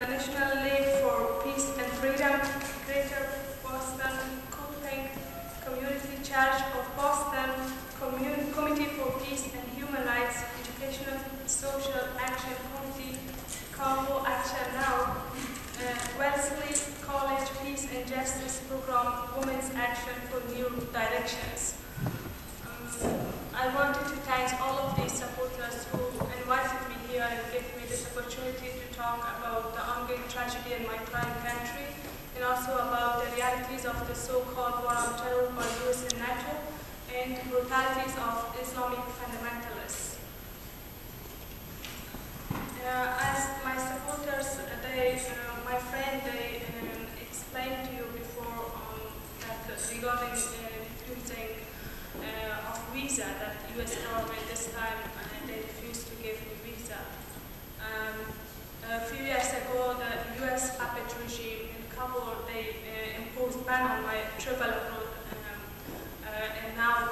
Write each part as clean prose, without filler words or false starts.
The National League for Peace and Freedom, Greater Boston, Cooping, Community Church of Boston, Committee for Peace and Human Rights, Educational Social Action Committee, Kabul Action Now, Wellesley College Peace and Justice Program, Women's Action for New Directions. I wanted to thank all of these supporters who invited me here and gave me this opportunity to talk about the ongoing tragedy in my client country and also about the realities of the so-called war on terror by US and NATO and brutalities of Islamic fundamentalists. As my supporters, my friend, they explained to you before that regarding refusing of visa, that US government this time they refused to give me visa. A few years ago, the US puppet regime in Kabul, they imposed ban on my travel abroad, and now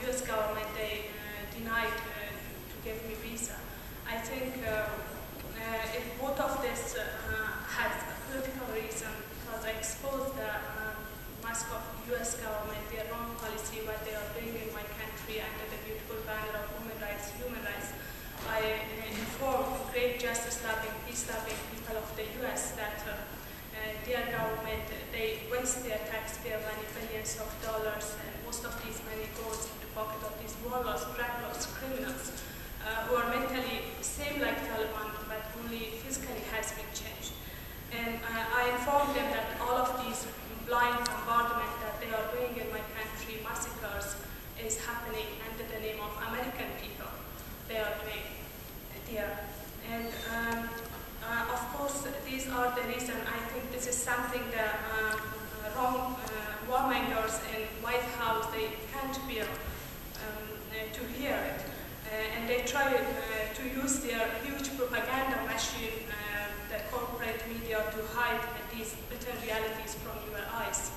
US government they denied to give me visa. I think if both of this has a political reason, because I exposed the mask of US government, their own policy, what they are doing in my country under the beautiful banner of human rights, I informed great justice-loving, peace-loving people of the US that their government, they waste their taxpayer money, billions of dollars, and most of these money goes into the pocket of these warlords, drug lords, criminals, who are mentally same like Taliban, but only physically has been changed. And I informed them that all of these blind bombardment that they are doing in my country, massacres, is happening under the name of American people. They are doing there. And of course, these are the reason. I think this is something that wrong warmongers in White House, they can't bear to hear it. And they try to use their huge propaganda machine, the corporate media, to hide these bitter realities from your eyes.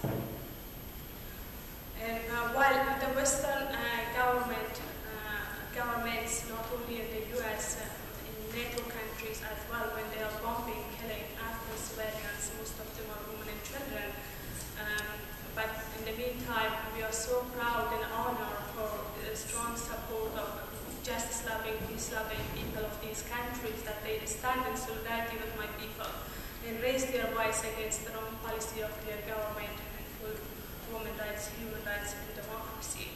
And while the Western governments, not only in the US, in NATO countries as well, when they are bombing, killing Afghan civilians, most of them are women and children. But in the meantime, we are so proud and honored for the strong support of justice-loving, peace-loving people of these countries, that they stand in solidarity with my people and raise their voice against the wrong policy of their government and full women's rights, human rights, and democracy.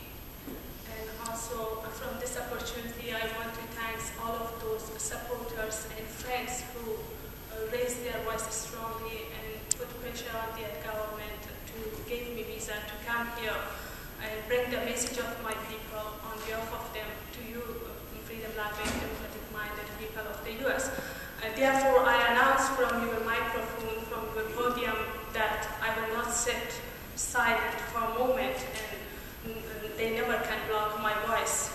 And also, from this opportunity, I want to thank all of those supporters and friends who raised their voices strongly and put pressure on their government to give me visa to come here and bring the message of my people on behalf of them to you, freedom-loving, democratic-minded people of the US. Therefore, I announce from your microphone, from your podium, that I will not sit silent for a moment, and they never can block my voice.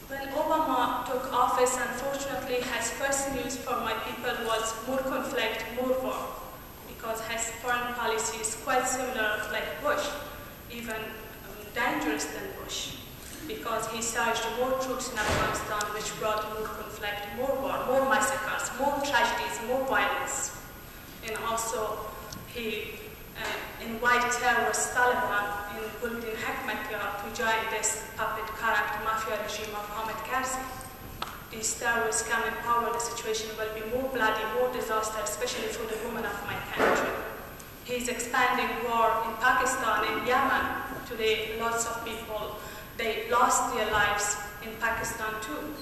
When Obama took office, unfortunately, his first news for my people was more conflict, more war, because his foreign policy is quite similar like Bush, even dangerous than Bush, because he surged more troops in Afghanistan, which brought more conflict, more war, more massacres, more tragedies, more violence. And also, he invited terrorist Taliban, including Hekmatyar, to join this puppet corrupt mafia regime of Hamid Karzai. These terrorists come in power, the situation will be more bloody, more disaster, especially for the women of my country. He's expanding war in Pakistan, in Yemen. Today, lots of people, they lost their lives in Pakistan too.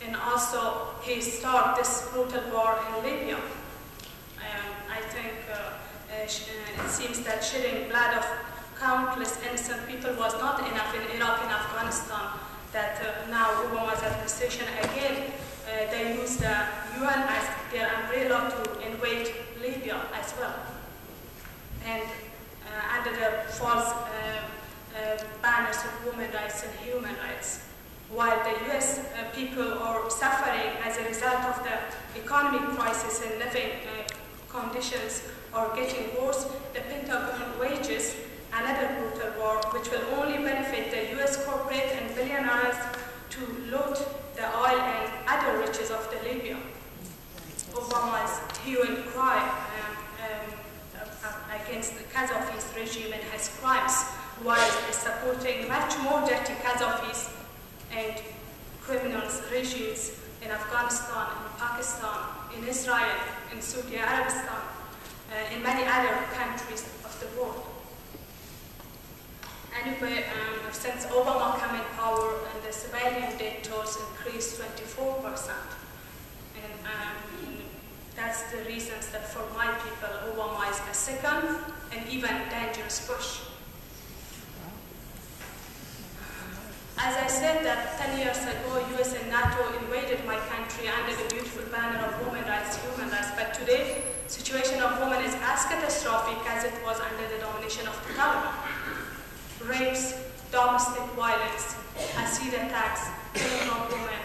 And also, he started this brutal war in Libya. I think it seems that shedding blood of countless innocent people was not enough in Iraq and Afghanistan, that now Obama's administration again, they use the UN as their umbrella to invade Libya as well. And under the false banners of women's rights and human rights. While the US people are suffering as a result of the economic crisis and living conditions are getting worse, the Pentagon wages another brutal war which will only benefit the US corporate and billionaires to loot the oil and other riches of the Libya. Obama's hue and cry against the Gaddafi's regime and his crimes, while supporting much more dirty Gaddafis and criminals regimes in Afghanistan, in Pakistan, in Israel, in Saudi Arabia, in many other countries of the world. Anyway, since Obama came in power, and the civilian death tolls increased 24%. And that's the reasons that for my people, Obama is a second and even dangerous Bush. As I said that 10 years ago, US and NATO invaded my country under the beautiful banner of women rights, human rights, but today, the situation of women is as catastrophic as it was under the domination of the Taliban. Rapes, domestic violence, acid attacks, killing of women,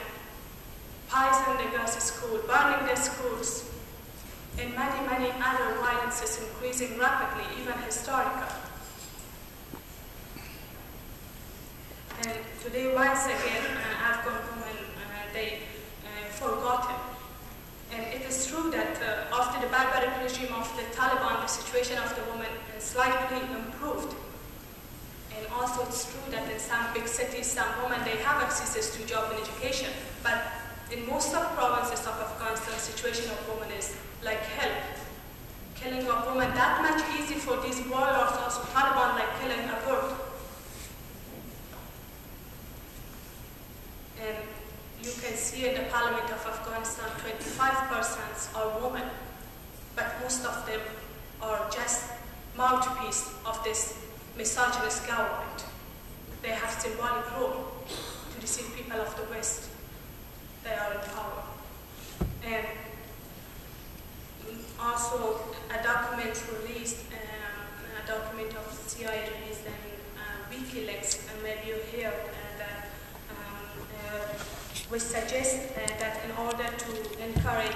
poisoning the girls' school, burning their schools, and many, many other violences increasing rapidly, even historical. And today, once again, Afghan women, they forgotten. And it is true that after the barbaric regime of the Taliban, the situation of the women slightly improved. And also it's true that in some big cities, some women, they have access to job and education. But in most of provinces of Afghanistan, the situation of women is like hell. Killing of women, that much easy for these warlords, also Taliban, like killing a bird. And you can see in the parliament of Afghanistan, 25% are women, but most of them are just mouthpiece of this misogynist government. They have symbolic role to deceive people of the West. They are in power. And also a document released, a document of CIA released and WikiLeaks, and maybe you hear that we suggest that in order to encourage